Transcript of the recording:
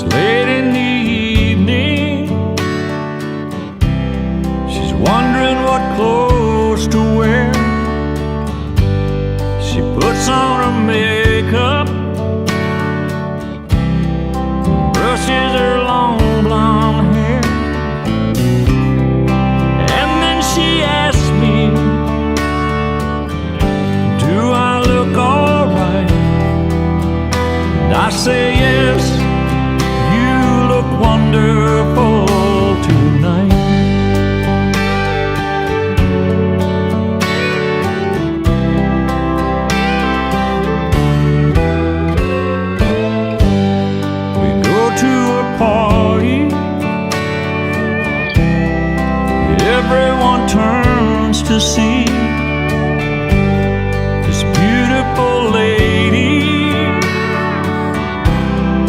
It's late in the evening. She's wondering what clothes to wear. She puts on her makeup, brushes her long blonde hair, and then she asks me, do I look alright? And I say yes, you look wonderful tonight. We go to a party, everyone turns to see